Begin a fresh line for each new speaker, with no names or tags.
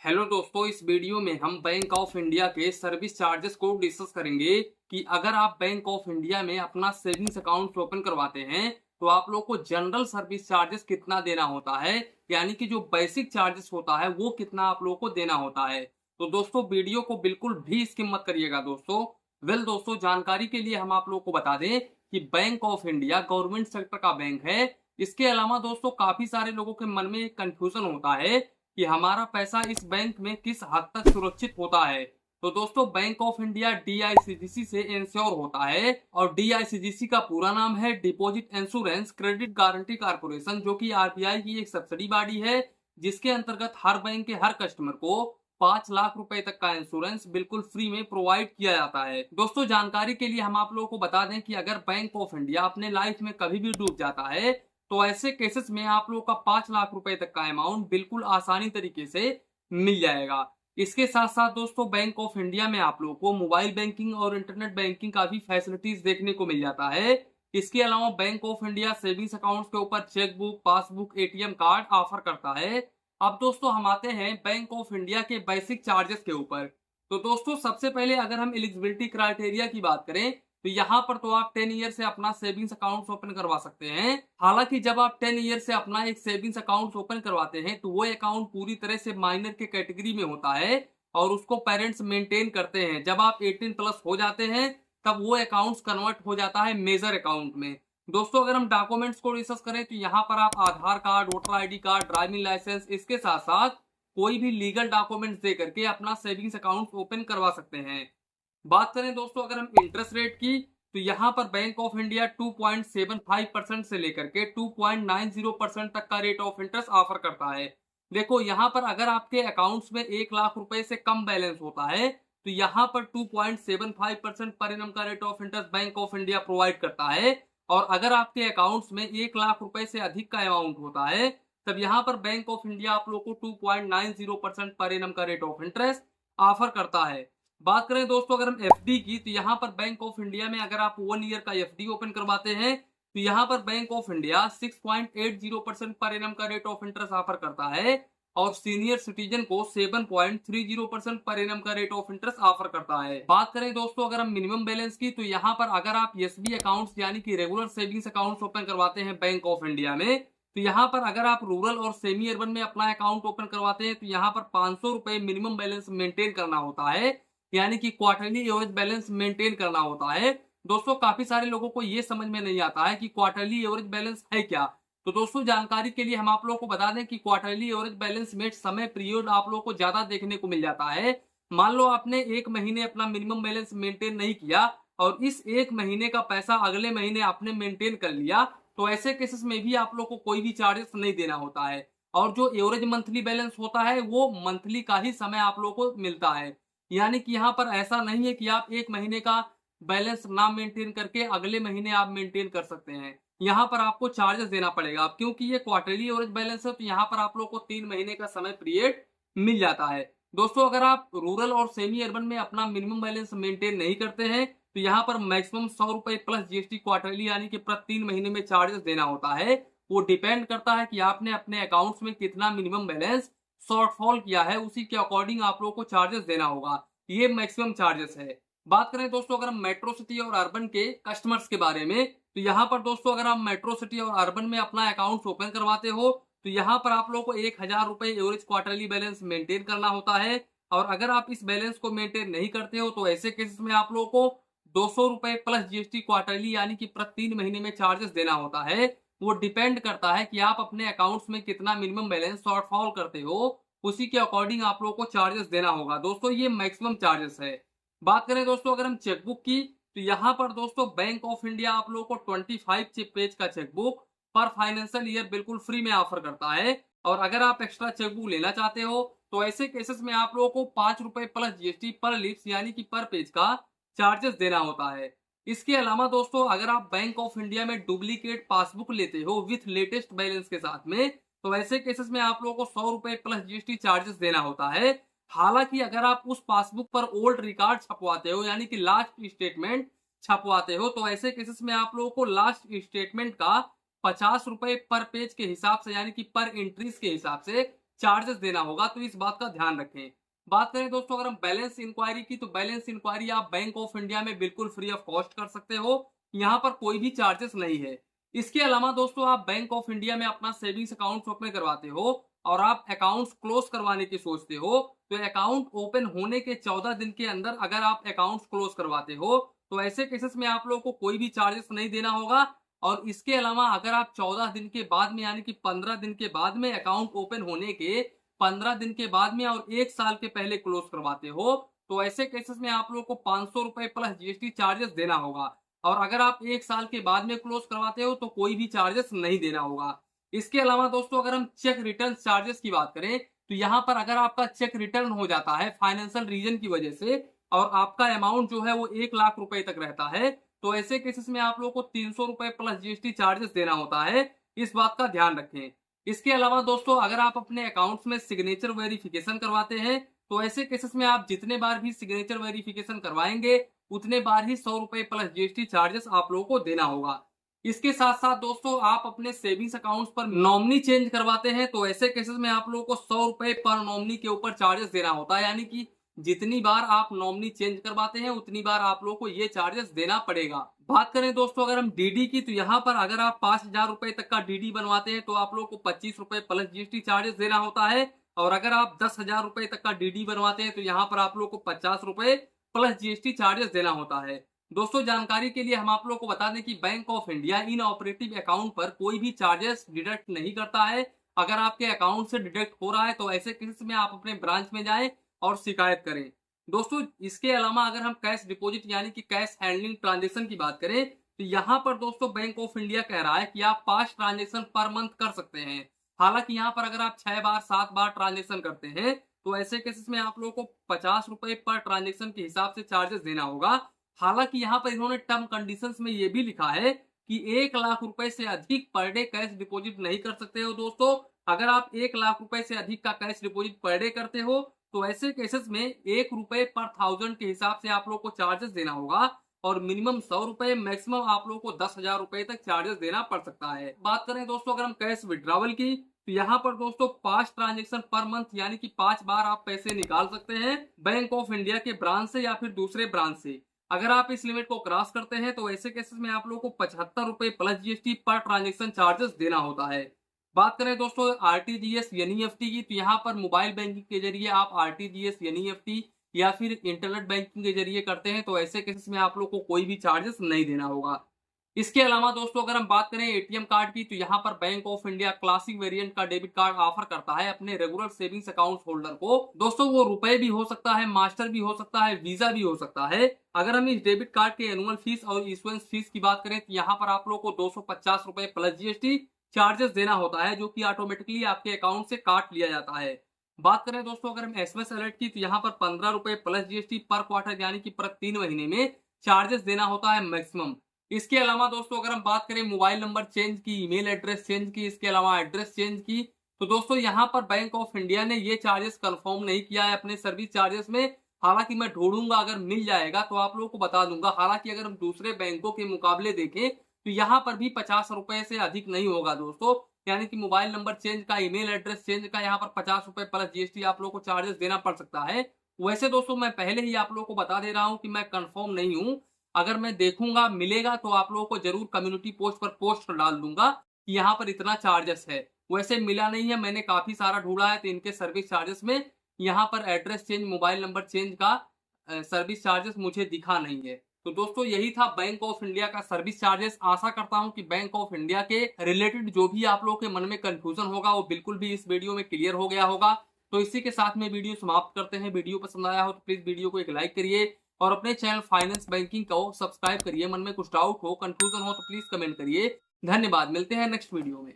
Hello दोस्तों, इस video में हम बैंक ऑफ इंडिया के सर्विस चार्जेस को डिस्कस करेंगे कि अगर आप बैंक ऑफ इंडिया में अपना सेविंग्स अकाउंट ओपन करवाते हैं तो आप लोग को जनरल सर्विस चार्जेस कितना देना होता है, यानी कि जो बेसिक चार्जेस होता है वो कितना आप लोग को देना होता है। तो दोस्तों वीडियो को बिल्कुल भी स्किप मत करिएगा दोस्तों। दोस्तों, जानकारी के लिए हम आप लोग को बता दें कि bank of India government sector का बैंक है। इसके अलावा दोस्तों काफी सारे लोगों के मन में एक कंफ्यूजन होता है कि हमारा पैसा इस बैंक में किस हद तक सुरक्षित होता है। तो दोस्तों बैंक ऑफ इंडिया डीआईसीजीसी से इंश्योर होता है और डीआईसीजीसी का पूरा नाम है deposit insurance credit guarantee corporation, जो कि आरबीआई की एक सब्सिडी बॉडी है, जिसके अंतर्गत हर बैंक के हर कस्टमर को 5 लाख रुपए तक का इंश्योरेंस बिल्कुल फ्री में प्रोवाइड किया जाता है। दोस्तों जानकारी के लिए हम आप लोगों को बता दें कि अगर बैंक ऑफ इंडिया अपने लाइफ में कभी भी डूब जाता है तो ऐसे केसेस में आप लोगों का 5 लाख रुपए तक का अमाउंट बिल्कुल आसानी तरीके से मिल जाएगा। इसके साथ साथ दोस्तों बैंक ऑफ इंडिया में आप लोगों को मोबाइल बैंकिंग और इंटरनेट बैंकिंग का भी फैसिलिटीज देखने को मिल जाता है। इसके अलावा bank of India savings accounts के ऊपर chequebook, passbook, ATM card offer करता है। अब दोस्तों हम आते हैं बैंक ऑफ इंडिया के बेसिक चार्जेस के ऊपर। तो दोस्तों सबसे पहले अगर हम एलिजिबिलिटी क्राइटेरिया की बात करें तो यहाँ पर तो आप 10 ईयर से अपना सेविंग्स अकाउंट ओपन करवा सकते हैं। हालांकि जब आप 10 ईयर से अपना एक सेविंग्स अकाउंट ओपन करवाते हैं तो वो अकाउंट पूरी तरह से माइनर के कैटेगरी में होता है और उसको पेरेंट्स मेंटेन करते हैं। जब आप 18 प्लस हो जाते हैं तब वो अकाउंट्स कन्वर्ट हो जाता है मेजर अकाउंट में। दोस्तों अगर हम डॉक्यूमेंट्स को डिस्कस करें तो यहाँ पर आप Aadhaar card, voter ID card, driving licence, इसके साथ साथ कोई भी लीगल डॉक्यूमेंट्स दे करके अपना सेविंग्स अकाउंट ओपन करवा सकते हैं। बात करें दोस्तों अगर हम इंटरेस्ट रेट की तो यहाँ पर बैंक ऑफ इंडिया 2.75% से लेकर के 2.90% तक का रेट ऑफ इंटरेस्ट ऑफर करता है। देखो यहाँ पर अगर आपके अकाउंट्स में 1 लाख रुपए से कम बैलेंस होता है तो यहाँ पर 2.75% पर एनम का rate of interest bank of India provide करता है। और अगर आपके अकाउंट्स में 1 लाख रुपए से अधिक का अमाउंट होता है तब यहाँ पर बैंक ऑफ इंडिया आप लोग को 2.90% पर एनम का रेट ऑफ इंटरेस्ट ऑफर करता है। बात करें दोस्तों अगर हम एफडी की तो यहाँ पर बैंक ऑफ इंडिया में अगर आप 1 ईयर का एफडी ओपन करवाते हैं तो यहाँ पर bank of India 6.80% per annum का रेट ऑफ इंटरेस्ट ऑफर करता है और सीनियर सिटीजन को 7.30% पर एनम का रेट ऑफ इंटरेस्ट ऑफर करता है। बात करें दोस्तों अगर हम मिनिमम बैलेंस की तो यहाँ पर अगर आप एसबी अकाउंट्स यानी कि रेगुलर सेविंग्स अकाउंट्स ओपन करवाते हैं बैंक ऑफ इंडिया में तो यहाँ पर अगर आप रूरल और सेमी अर्बन में अपना अकाउंट ओपन करवाते हैं तो यहाँ पर 500 रुपए मिनिमम बैलेंस मेंटेन करना होता है, यानी कि क्वार्टरली एवरेज बैलेंस मेंटेन करना होता है। दोस्तों काफी सारे लोगों को ये समझ में नहीं आता है कि क्वार्टरली एवरेज बैलेंस है क्या। तो दोस्तों जानकारी के लिए हम आप लोगों को बता दें कि क्वार्टरली एवरेज बैलेंस में समय पीरियड आप लोगों को ज्यादा देखने को मिल जाता है। मान लो आपने एक महीने अपना मिनिमम बैलेंस मेंटेन नहीं किया और इस एक महीने का पैसा अगले महीने आपने मेंटेन कर लिया तो ऐसे केसेस में भी आप लोग को कोई भी चार्जेस नहीं देना होता है। और जो एवरेज मंथली बैलेंस होता है वो मंथली का ही समय आप लोग को मिलता है, यानी कि यहाँ पर ऐसा नहीं है कि आप एक महीने का बैलेंस ना मेंटेन करके अगले महीने आप मेंटेन कर सकते हैं। यहाँ पर आपको चार्जेस देना पड़ेगा क्योंकि ये क्वार्टरली एवरेज बैलेंस है तो यहाँ पर आप लोग को 3 महीने का समय पीरियड मिल जाता है। दोस्तों अगर आप रूरल और सेमी अर्बन में अपना मिनिमम बैलेंस मेंटेन नहीं करते हैं तो यहाँ पर मैक्सिमम 100 रुपए प्लस जीएसटी क्वार्टरली यानी कि प्रति 3 महीने में चार्जेस देना होता है। वो डिपेंड करता है कि आपने अपने अकाउंट्स में कितना मिनिमम बैलेंस शॉर्टफॉल किया है, उसी के अकॉर्डिंग आप लोगों को चार्जेस देना होगा। ये मैक्सिमम चार्जेस है। बात करें दोस्तों अगर हम मेट्रो सिटी और अर्बन के कस्टमर्स के बारे में तो यहाँ पर दोस्तों अगर आप मेट्रो सिटी और अर्बन में अपना अकाउंट ओपन करवाते हो तो यहाँ पर आप लोगों को 1000 रुपए एवरेज क्वार्टरली बैलेंस मेंटेन करना होता है। और अगर आप इस बैलेंस को मेंटेन नहीं करते हो तो ऐसे केसेस में आप लोगों को 200 रुपए प्लस जीएसटी क्वार्टरली यानी कि प्रति 3 महीने में चार्जेस देना होता है। वो डिपेंड करता है कि आप अपने अकाउंट्स में कितना मिनिमम बैलेंस शॉर्टफॉल करते हो, उसी के अकॉर्डिंग आप लोगों को चार्जेस देना होगा। दोस्तों ये मैक्सिमम चार्जेस है। बात करें दोस्तों अगर हम चेकबुक की तो यहाँ पर दोस्तों बैंक ऑफ इंडिया आप लोगों को 25 पेज का चेकबुक पर फाइनेंशियल ईयर बिल्कुल फ्री में ऑफर करता है। और अगर आप एक्स्ट्रा चेकबुक लेना चाहते हो तो ऐसे केसेस में आप लोगों को 5 रुपए प्लस जीएसटी पर लीव्स यानी कि पर पेज का चार्जेस देना होता है। इसके अलावा दोस्तों अगर आप बैंक ऑफ इंडिया में डुप्लीकेट पासबुक लेते हो विथ लेटेस्ट बैलेंस के साथ में तो ऐसे केसेस में आप लोगों को 100 रुपए प्लस जीएसटी चार्जेस देना होता है। हालांकि अगर आप उस पासबुक पर ओल्ड रिकॉर्ड छपवाते हो यानी कि लास्ट स्टेटमेंट छपवाते हो तो ऐसे केसेस में आप लोगों को लास्ट स्टेटमेंट का 50 रुपए पर पेज के हिसाब से यानी कि पर एंट्रीज के हिसाब से चार्जेस देना होगा, तो इस बात का ध्यान रखें। बात करें दोस्तों अगर हम बैलेंस इंक्वायरी की, तो बैलेंस इंक्वायरी आप बैंक ऑफ इंडिया में बिल्कुल फ्री ऑफ कॉस्ट कर सकते हो, यहाँ पर कोई भी चार्जेस नहीं है। इसके अलावा दोस्तों आप बैंक ऑफ इंडिया में अपना सेविंग्स अकाउंट ओपन करवाते हो और आप अकाउंट क्लोज करवाने की सोचते हो, तो अकाउंट ओपन होने के 14 दिन के अंदर अगर आप अकाउंट क्लोज करवाते हो, तो ऐसे केसेस में आप लोगों को कोई भी चार्जेस नहीं देना होगा। और इसके अलावा अगर आप 14 दिन के बाद में यानी कि 15 दिन के बाद में अकाउंट ओपन होने के 15 दिन के बाद में और 1 साल के पहले क्लोज करवाते हो, तो ऐसे केसेस में आप लोगों को 500 रुपए प्लस जीएसटी चार्जेस देना होगा। और अगर आप 1 साल के बाद में क्लोज करवाते हो तो कोई भी चार्जेस नहीं देना होगा। इसके अलावा दोस्तों अगर हम चेक रिटर्न चार्जेस की बात करें, तो यहाँ पर अगर आपका चेक रिटर्न हो जाता है फाइनेंशियल रीजन की वजह से और आपका अमाउंट जो है वो 1 लाख रुपए तक रहता है, तो ऐसे केसेस में आप लोगों को 300 रुपए प्लस जीएसटी चार्जेस देना होता है, इस बात का ध्यान रखें। इसके अलावा दोस्तों अगर आप अपने अकाउंट्स में सिग्नेचर वेरिफिकेशन करवाते हैं, तो ऐसे केसेस में आप जितने बार भी सिग्नेचर वेरिफिकेशन करवाएंगे उतने बार ही 100 रुपए प्लस जीएसटी चार्जेस आप लोगों को देना होगा। इसके साथ साथ दोस्तों आप अपने सेविंग्स अकाउंट्स पर नॉमिनी चेंज करवाते हैं, तो ऐसे केसेस में आप लोगों को 100 रुपए पर नॉमिनी के ऊपर चार्जेस देना होता है, यानी कि जितनी बार आप नॉमिनी चेंज करवाते हैं उतनी बार आप लोगों को ये चार्जेस देना पड़ेगा। बात करें दोस्तों अगर हम डीडी की, तो यहाँ पर अगर आप 5,000 रुपए तक का डीडी बनवाते हैं तो आप लोगों को 25 रुपए प्लस जीएसटी चार्जेस देना होता है। और अगर आप 10,000 रुपए तक का डीडी बनवाते हैं तो यहाँ पर आप लोगों को 50 रुपए प्लस जीएसटी चार्जेस देना होता है। दोस्तों जानकारी के लिए हम आप लोगों को बता दें कि bank of India in operative account पर कोई भी चार्जेस डिडक्ट नहीं करता है। अगर आपके अकाउंट से डिडक्ट हो रहा है तो ऐसे केस में आप अपने ब्रांच में जाएं और शिकायत करें। दोस्तों इसके अलावा अगर हम कैश डिपॉजिट यानी कि कैश हैंडलिंग ट्रांजेक्शन की बात करें, तो यहाँ पर दोस्तों बैंक ऑफ इंडिया कह रहा है कि आप 5 ट्रांजेक्शन पर मंथ कर सकते हैं। हालांकि यहाँ पर अगर आप 6 बार 7 बार ट्रांजेक्शन करते हैं तो ऐसे केसेस में आप लोगों को 50 रुपए पर ट्रांजेक्शन के हिसाब से चार्जेस देना होगा। हालांकि यहाँ पर इन्होंने टर्म कंडीशंस में ये भी लिखा है कि 1 लाख रुपए से अधिक पर डे कैश डिपॉजिट नहीं कर सकते हो। दोस्तों अगर आप 1 लाख रुपए से अधिक का कैश डिपॉजिट पर डे करते हो तो ऐसे केसेस में 1 रुपए पर 1000 के हिसाब से आप लोग को चार्जेस देना होगा और मिनिमम 100 रुपए मैक्सिमम आप लोग को 10,000 रुपए तक चार्जेस देना पड़ सकता है। बात करें दोस्तों अगर हम कैश विड्रॉवल की, तो यहाँ पर दोस्तों 5 ट्रांजेक्शन पर मंथ यानी कि 5 बार आप पैसे निकाल सकते हैं बैंक ऑफ इंडिया के ब्रांच से या फिर दूसरे ब्रांच से। अगर आप इस लिमिट को क्रॉस करते हैं तो ऐसे केसेस में आप लोगों को 75 रुपए plus GST per transaction charges देना होता है। बात करें दोस्तों आरटीजीएस एनईएफटी की, तो यहाँ पर मोबाइल बैंकिंग के जरिए आप आरटीजीएस एनईएफटी या फिर इंटरनेट बैंकिंग के जरिए करते हैं तो ऐसे केसेस में आप लोग को कोई भी चार्जेस नहीं देना होगा। इसके अलावा दोस्तों अगर हम बात करें एटीएम कार्ड की, तो यहाँ पर bank of India classic variant का डेबिट कार्ड ऑफर करता है अपने रेगुलर सेविंग्स अकाउंट होल्डर को। दोस्तों वो रुपए भी हो सकता है, मास्टर भी हो सकता है, वीजा भी हो सकता है। अगर हम इस डेबिट कार्ड के एनुअल फीस और इशुएंस फीस की बात करें तो यहाँ पर आप लोग को 250 रुपए प्लस जीएसटी चार्जेस देना होता है, जो कि ऑटोमेटिकली आपके अकाउंट से काट लिया जाता है। बात करें दोस्तों अगर हम एसएमएस अलर्ट की, तो यहाँ पर 15 रुपए प्लस जीएसटी पर क्वार्टर यानी कि प्रति 3 महीने में चार्जेस देना होता है मैक्सिमम। इसके अलावा दोस्तों अगर हम बात करें मोबाइल नंबर चेंज की, ईमेल एड्रेस चेंज की, इसके अलावा एड्रेस चेंज की, तो दोस्तों यहाँ पर बैंक ऑफ इंडिया ने ये चार्जेस कंफर्म नहीं किया है अपने सर्विस चार्जेस में। हालांकि मैं ढूंढूंगा, अगर मिल जाएगा तो आप लोगों को बता दूंगा। हालांकि अगर हम दूसरे बैंकों के मुकाबले देखें तो यहाँ पर भी 50 रुपए से अधिक नहीं होगा दोस्तों, यानी कि मोबाइल नंबर चेंज का, ईमेल एड्रेस चेंज का यहाँ पर 50 रुपए प्लस जीएसटी आप लोगों को चार्जेस देना पड़ सकता है। वैसे दोस्तों मैं पहले ही आप लोगों को बता दे रहा हूँ कि मैं कंफर्म नहीं हूँ। अगर मैं देखूंगा मिलेगा तो आप लोगों को जरूर कम्युनिटी पोस्ट पर पोस्ट डाल दूंगा कि यहाँ पर इतना चार्जेस है। वैसे मिला नहीं है, मैंने काफी सारा ढूंढा है तो इनके सर्विस चार्जेस में यहाँ पर address change, mobile number change का सर्विस चार्जेस मुझे दिखा नहीं है। तो दोस्तों यही था बैंक ऑफ इंडिया का सर्विस चार्जेस। आशा करता हूं कि बैंक ऑफ इंडिया के रिलेटेड जो भी आप लोगों के मन में कंफ्यूजन होगा वो बिल्कुल भी इस वीडियो में क्लियर हो गया होगा। तो इसी के साथ में वीडियो समाप्त करते हैं। वीडियो पसंद आया हो तो प्लीज वीडियो को एक लाइक करिए और अपने चैनल फाइनेंस बैंकिंग को सब्सक्राइब करिए। मन में कुछ डाउट हो, कंफ्यूजन हो तो प्लीज कमेंट करिए। धन्यवाद, मिलते हैं नेक्स्ट वीडियो में।